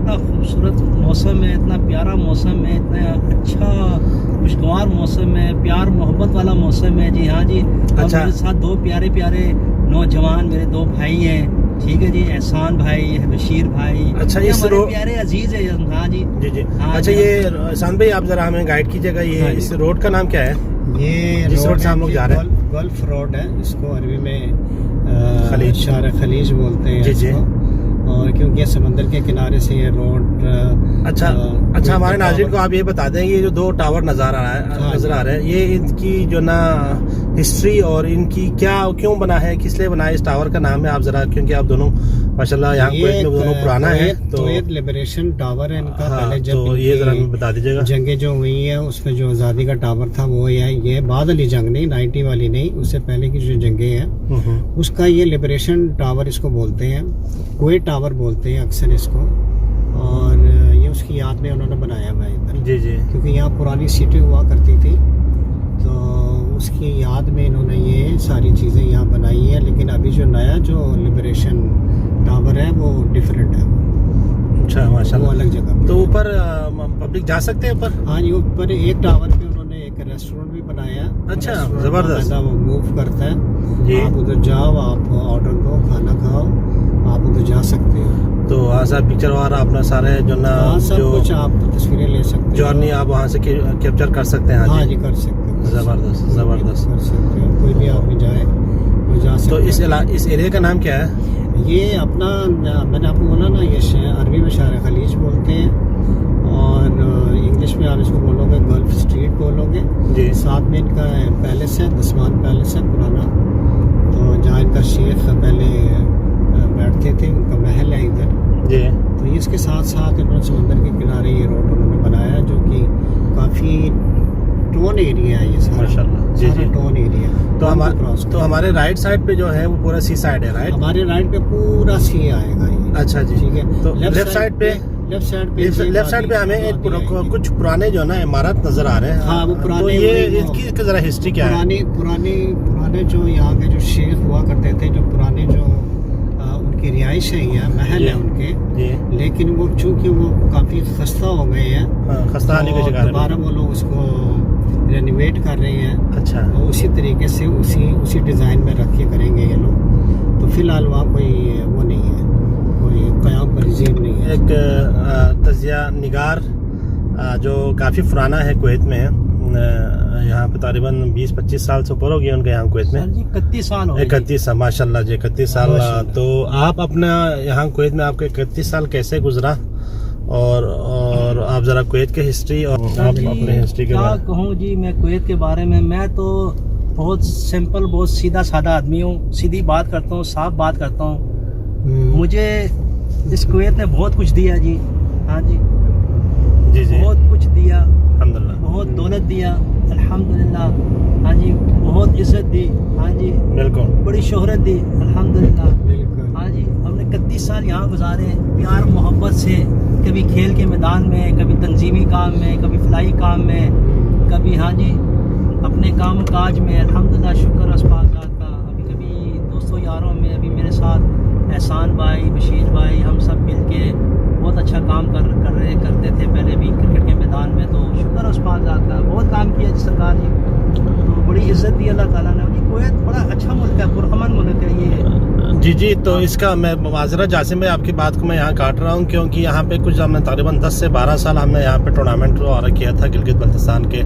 इतना खूबसूरत मौसम है, इतना प्यारा मौसम है, इतना अच्छा खुशगवार मौसम है, प्यार मोहब्बत वाला मौसम है जी। हाँ जी। अच्छा। मेरे साथ दो प्यारे प्यारे नौजवान मेरे दो भाई हैं, ठीक है जी, एहसान भाई, बशीर भाई। अच्छा, ये इस हमारे प्यारे अजीज है। हाँ जी जी जी। हाँ अच्छा, जी। ये एहसान भाई आप जरा हमें गाइड कीजिएगा, ये हाँ जी। इस रोड का नाम क्या है? ये जिस रोड से हम लोग जा रहे हैं? गल्फ रोड है, इसको अरबी में खलीज। शार खलीज बोलते हैं जी जी। इसको। और क्योंकि ये समंदर के किनारे से ये रोड अच्छा अच्छा, हमारे नाज़रीन को आप ये बता दें, ये जो दो टावर नजर आ रहे हैं, ये इनकी जो ना हिस्ट्री और इनकी क्या क्यों बना है, किस लिए बना है, इस टावर का नाम है, आप जरा, क्योंकि आप दोनों माशाल्लाह यहाँ कुवैत में दोनों पुराना है, तो एक लिबरेशन टावर है इनका। हाँ, पहले जब तो ये जरा हमें बता दीजिएगा। जंगे जो हुई है उसमें जो आज़ादी का टावर था वो ये बाद वाली जंग नहीं, 90 वाली नहीं, उससे पहले की जो जंगे हैं उसका ये लिबरेशन टावर इसको बोलते हैं, कुवैत टावर बोलते हैं अक्सर इसको। और ये उसकी याद में उन्होंने बनाया हुआ है इधर। जी जी। क्योंकि यहाँ पुरानी सिटी हुआ करती थी, तो उसकी याद में इन्होंने ये सारी चीज़ें यहाँ बनाई है। लेकिन अभी जो नया जो लिबरेशन टावर है वो डिफरेंट है। अच्छा, माशाल्लाह। वो अलग जगह तो ऊपर पब्लिक जा सकते हैं ऊपर? हाँ जी, ऊपर एक टावर पे उन्होंने एक रेस्टोरेंट भी बनाया। अच्छा, रेस्टोरेंट जबरदस्त। बाकायदा वो मूव करता है जी। आप उधर जाओ, आप ऑर्डर दो, खाना खाओ, आप उधर जा सकते हो। तो वहाँ से पिक्चर वगैरह अपना सारे जो ना सब जो कुछ आप तस्वीरें ले सकते हो, जर्नी आप वहाँ से कैप्चर कर सकते हैं। हाँ जी, कर सकते हो। जबरदस्त जबरदस्त। कर सकते हो, कोई भी आदमी जाए वो जा सकते तो हो। इस एरिया का नाम क्या है? ये अपना, मैंने आपको बोला ना, ये अरबी में शार खलीज बोलते हैं और इंग्लिश में आप इसको बोलोगे गल्फ स्ट्रीट बोलोगे जी। साथ में इनका पैलेस है, दसमान पैलेस है पुराना, तो जहाँ इनका शेख पहले बैठते थे, उनका महल है इधर जी। तो इसके साथ साथ इन्होंने समंदर के किनारे ये रोड उन्होंने बनाया, जो कि काफ़ी टोन एरिया है ये सारा। माशाल्लाह। जी जी। Tone area. तो हमारे राइट साइड पे जो है वो पूरा सी साइड है, राइट? हमारे राइट पे पूरा सी आएगा ये। अच्छा जी। ठीक है। तो लेफ्ट साइड पे हमें कुछ पुराने जो ना इमारत नजर आ रहे हैं। हाँ, वो पुराने। तो ये इसकी जरा हिस्ट्री क्या है? पुराने जो यहाँ के जो शेख हुआ करते थे, जो पुराने जो उनकी रिहाइश है या महल है उनके, लेकिन वो चूंकि वो काफी खस्ता हो गए हैं, खस्ता होने के शिकार, दोबारा वो लोग उसको रेनोवेट कर रहे हैं। अच्छा। और उसी तरीके से उसी डिजाइन में रखे करेंगे ये लोग। तो फिलहाल वहाँ कोई वो नहीं है, कोई क़याम पज़ीर नहीं है। एक तजिया निगार जो काफ़ी पुराना है, कुवैत में है, यहाँ पे तकरीबन 20-25 साल से ऊपर हो गया उनके यहाँ कुवैत में। 31 साल हो गए। 31 साल, माशाल्लाह जी, 31 साल। तो आप अपना यहाँ कुवैत में आपके 31 साल कैसे गुजरा, और आप जरा कुवैत की हिस्ट्री और आप अपने हिस्ट्री के बारे में कहूँ जी। मैं कुवैत के बारे में, मैं तो बहुत सिंपल, बहुत सीधा साधा आदमी हूँ, सीधी बात करता हूँ, साफ बात करता हूँ। मुझे इस कुवैत ने बहुत कुछ दिया जी। हाँ जी जी जी। बहुत कुछ दिया, अल्हम्दुलिल्लाह। बहुत दौलत दिया, अल्हम्दुलिल्लाह। हाँ जी, बहुत इज्जत दी। हाँ जी, बिल्कुल। बड़ी शोहरत दी, अल्हम्दुलिल्लाह। बिल्कुल। हाँ जी, हमने 31 साल यहाँ गुजारे प्यार मोहब्बत से, कभी खेल के मैदान में, कभी तंजीमी काम में, कभी फलाई काम में, कभी हाँ जी अपने काम काज में, अल्हम्दुलिल्लाह, शुक्र अस्पाक ज़ात का। अभी कभी दोस्तों यारों में, अभी मेरे साथ एहसान भाई, बशीर भाई, हम सब मिल के बहुत अच्छा काम करते थे पहले भी क्रिकेट के मैदान में। तो शुक्र अस्पाक ज़ात का, बहुत काम किया जी सरकार जी, तो बड़ी इज्जत दी अल्लाह ताला ने। कुवैत बड़ा अच्छा मुल्क है, पुरअमन मुल्क है ये। जी जी। तो इसका मैं माजरा जासिम भाई, आपकी बात को मैं यहाँ काट रहा हूँ, क्योंकि यहाँ पे कुछ हमने तकरीबन 10 से 12 साल हमने यहाँ पे टूर्नामेंट किया था गिलगित बल्तिस्तान के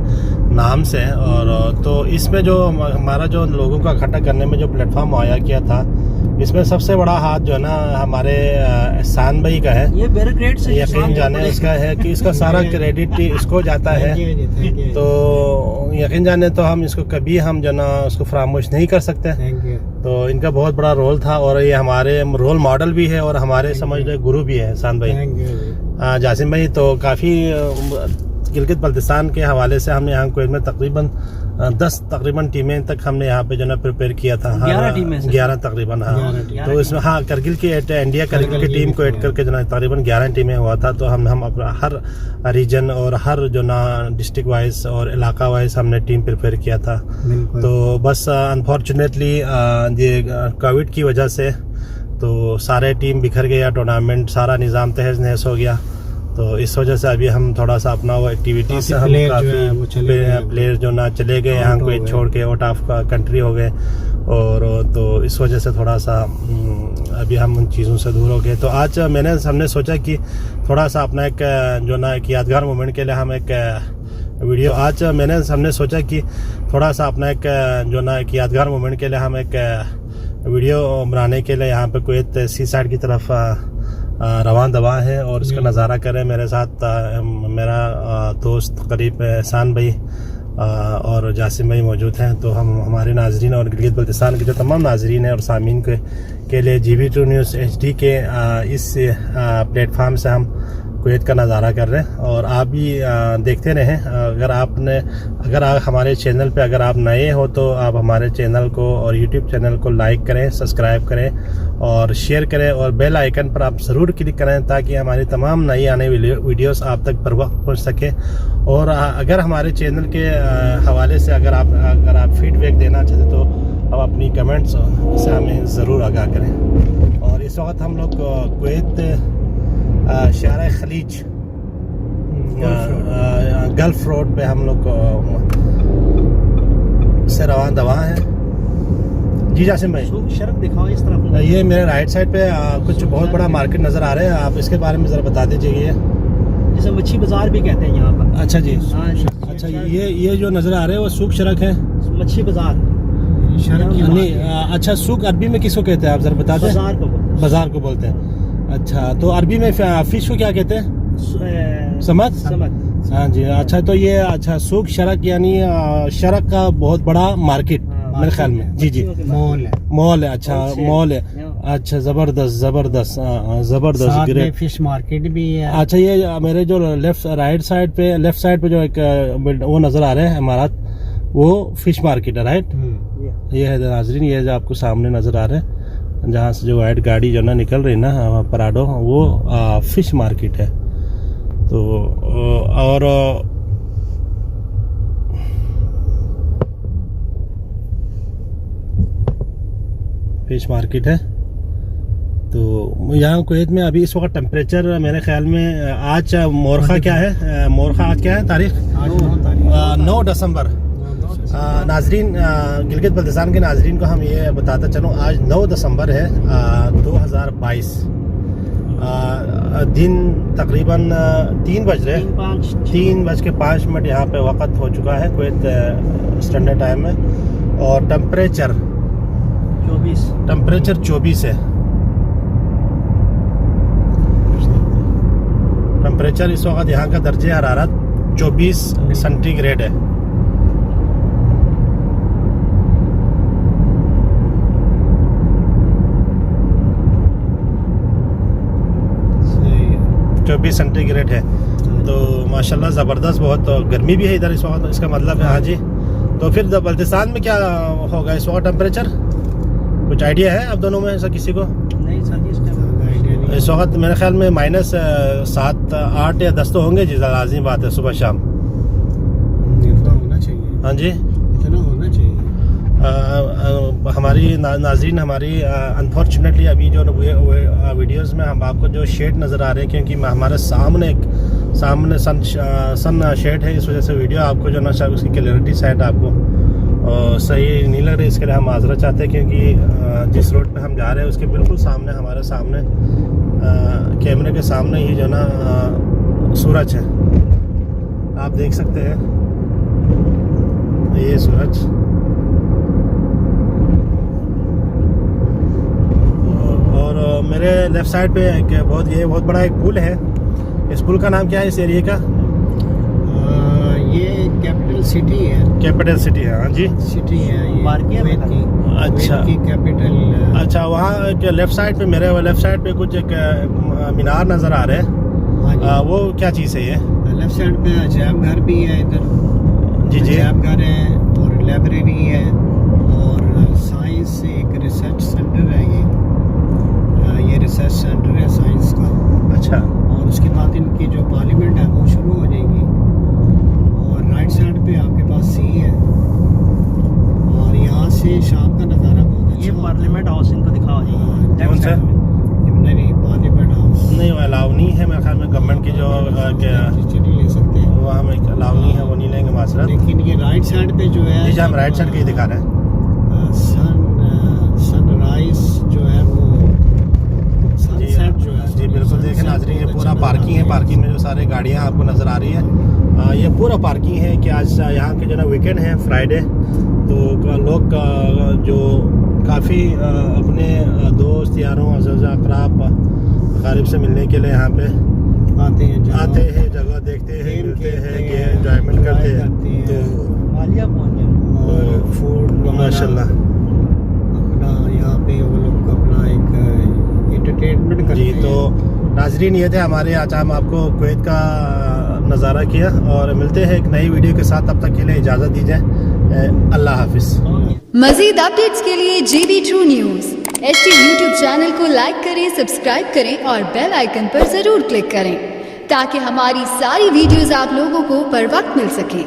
नाम से। और तो इसमें जो हमारा जो लोगों को इकट्ठा करने में जो प्लेटफॉर्म मुहैया किया था, इसमें सबसे बड़ा हाथ जो है ना हमारे एहसान भाई का है। ये बैरिकेड से यकीन जाने इसका है कि इसका सारा क्रेडिट इसको जाता है। तो यकीन जाने तो हम इसको कभी हम जो ना उसको फरामोश नहीं कर सकते। तो इनका बहुत बड़ा रोल था, और ये हमारे रोल मॉडल भी है और हमारे समझ लो गुरु भी है एहसान भाई, जासिम भाई। तो काफ़ी गिलगित बल्तिस्तान के हवाले से हमने यहाँ कुवैत में तकरीबन 10 टीमें तक हमने यहाँ पे जो ना प्रिपेयर किया था। 11 टीमें, 11 तकरीबन। हाँ, तो इसमें हाँ करगिल की इंडिया करगिल की टीम को ऐड करके जो ना तकरीबन 11 टीमें हुआ था। तो हम अपना हर रीजन और हर जो ना डिस्ट्रिक्ट वाइज और इलाका वाइज हमने टीम प्रिपेयर किया था। तो बस अनफॉर्चुनेटली ये कोविड की वजह से तो सारे टीम बिखर गया, टूर्नामेंट सारा निज़ाम तहस नहस हो गया। तो इस वजह से अभी हम थोड़ा सा अपना वो एक्टिविटीज से हम काफ़ी प्लेयर जो ना चले गए यहाँ को छोड़ के, आउट ऑफ कंट्री हो गए, और तो इस वजह से थोड़ा सा अभी हम उन चीज़ों से दूर हो गए। तो आज हमने सोचा कि थोड़ा सा अपना एक जो ना एक यादगार मोमेंट के लिए हम एक वीडियो, आज हमने सोचा कि थोड़ा सा अपना एक जो ना एक यादगार मोमेंट के लिए हम एक वीडियो बनाने के लिए यहाँ पे कुवैत सी साइड की तरफ रवान दवा है और इसका नज़ारा करें। मेरे साथ मेरा दोस्त करीब एहसान भाई और जासिम भाई मौजूद हैं। तो हम हमारे नाजरीन और गिलगित बल्तिस्तान के जो तमाम नाजरीन हैं और सामीन के लिए GB2 न्यूज़ HD के इस प्लेटफार्म से हम कुवैत का नज़ारा कर रहे हैं, और आप भी देखते रहें। अगर आप हमारे चैनल पे अगर आप नए हो तो आप हमारे चैनल को और YouTube चैनल को लाइक करें, सब्सक्राइब करें और शेयर करें, और बेल आइकन पर आप ज़रूर क्लिक करें ताकि हमारी तमाम नई आने वाली वीडियोस आप तक बर वक्त पहुँच सके। और अगर हमारे चैनल के हवाले से अगर आप फीडबैक देना चाहते तो आप अपनी कमेंट्स से हमें ज़रूर आगाह करें। और इस वक्त हम लोग कुवैत शारा खलीज गल्फ रोड पे हम लोग से रवान दवा हैं। जी जासिम भाई, शरक दिखाओ इस तरफ। ये मेरे राइट साइड पे कुछ बहुत बड़ा मार्केट नज़र आ रहा है, आप इसके बारे में ज़रा बता दीजिए। जिसे मच्छी बाजार भी कहते हैं यहाँ पर। अच्छा जी, हाँ, अच्छा ये जो नज़र आ रहे हैं वो सूक शरक है, मच्छी बाजार। नहीं, अच्छा सूक अरबी में किसको कहते हैं आप ज़रा बता दें। बाजार को बोलते हैं। अच्छा, तो अरबी में फिश को क्या कहते हैं? समझ। हाँ जी, अच्छा, तो ये अच्छा सूक शरक यानी शरक का बहुत बड़ा मार्केट मेरे ख्याल में। जी मॉल है। अच्छा मॉल है। अच्छा, जबरदस्त ग्रेट। फिश मार्केट भी है। अच्छा, ये मेरे जो लेफ्ट साइड पे जो एक वो नजर आ रहे हैं इमारत, वो फिश मार्केट है, राइट। ये है नाजरीन, ये जो आपको सामने नजर आ रहे हैं, जहाँ से जो वाइट गाड़ी जो ना निकल रही ना पराडो, वो फिश मार्केट है। तो और फिश मार्केट है। तो यहाँ कुवैत में अभी इस वक्त टेम्परेचर मेरे ख्याल में आज मोरखा क्या है, आज क्या है तारीख? 9 दिसंबर। नाजरीन, गिलगित बल्तिस्तान के नाजरीन को हम ये बताता चलूँ, आज 9 दिसंबर है 2022। दिन तकरीबन 3 बज रहे, 3:05 यहाँ पे वक़्त हो चुका है कुवैत स्टैंडर्ड टाइम में, और टेम्परेचर 24 है। टेम्परेचर इस वक्त यहाँ का दर्जे हरारत 24 सेंटीग्रेड है। सेंटीग्रेड है। तो माशाल्लाह ज़बरदस्त, बहुत गर्मी भी है इधर इस वक्त, इसका मतलब है। हाँ जी, तो फिर बल्तिस्तान में क्या होगा इस वक्त टेम्परेचर? कुछ आइडिया है आप दोनों में ऐसा किसी को? नहीं सर, इस वक्त मेरे ख्याल में -7, 8 या 10 तो होंगे जी, लाज़िम बात है, सुबह शाम। इतना होना चाहिए। हाँ जी, इतना होना चाहिए। हमारी नाज़रीन, हमारी अनफॉर्चुनेटली अभी जो वीडियोस में हम आपको जो शेड नज़र आ रहे हैं, क्योंकि हमारे सामने सन शेड है, इस वजह से वीडियो आपको जो ना उसकी क्लियरिटी साइड आपको सही नहीं लग रही। इसके लिए हम माजरा चाहते हैं, क्योंकि जिस रोड पे हम जा रहे हैं उसके बिल्कुल सामने, हमारे सामने कैमरे के सामने ही जो ना सूरज है, आप देख सकते हैं, ये सूरज। और मेरे लेफ्ट साइड पे एक बहुत बड़ा एक पुल है। इस पुल का नाम क्या है इस एरिया का? ये कैपिटल सिटी है। हाँ जी, सिटी है ये कुवैत की। अच्छा, की कैपिटल। अच्छा, वहाँ लेफ्ट साइड पे, मेरे लेफ्ट साइड पे कुछ एक मीनार नज़र आ रहे हैं। वो क्या चीज़ है ये? लेफ्ट साइड पे अजायब घर भी है इधर। जी, अजायब घर है और लाइब्रेरी है और साइंस एक रिसर्च सेंटर है। ये रिसर्च सेंटर है साइंस का। अच्छा, और उसके बाद इनकी जो पार्लियामेंट है वो शुरू हो जाएगी। और राइट साइड पे आपके पास सी है, और यहाँ से शाम का नज़ारा बहुत अच्छा। ये पार्लियामेंट हाउस इनको दिखाओ जी। कौन सा? नहीं पार्लियामेंट हाउस नहीं, वो अलाउ नहीं है मेरे ख्याल में, गवर्नमेंट की जो नहीं ले सकते हैं, वो हमें अलाउ नहीं है, वो नहीं लेंगे माजरत। लेकिन ये राइट साइड पे जो है, जी हम राइट साइड के ही दिखा रहे हैं। सनराइज जो है वो सनसेट जो है, जी बिल्कुल, देखें नाजरीन, ये पूरा पार्किंग है। पार्किंग में जो सारे गाड़ियाँ आपको नज़र आ रही है, ये पूरा पार्किंग है कि आज यहाँ के जो ना वीकेंड है, फ्राइडे, तो लोग जो काफ़ी अपने दोस्त यारों अज़ा अक़राब क़रीब से मिलने के लिए यहाँ पे आते हैं, जगह देखते हैं, मिलते हैं, एंजॉयमेंट करते हैं। तो मालिया पहुँच और फूड माशाल्लाह अपना यहाँ पे वो लोग अपना एक एंटरटेनमेंट करते जी। हैं। तो नाजरीन, ये थे हमारे, आज हम आपको कुवैत का नज़ारा किया, और मिलते हैं एक नई वीडियो के साथ। तब तक के लिए इजाज़त दीजिए, अल्लाह हाफिज़। मज़ीद अपडेट्स के लिए GB True News HD YouTube channel को लाइक करें, सब्सक्राइब करें और बेल आइकन पर ज़रूर क्लिक करें ताकि हमारी सारी वीडियोस आप लोगों को बर वक्त मिल सकें।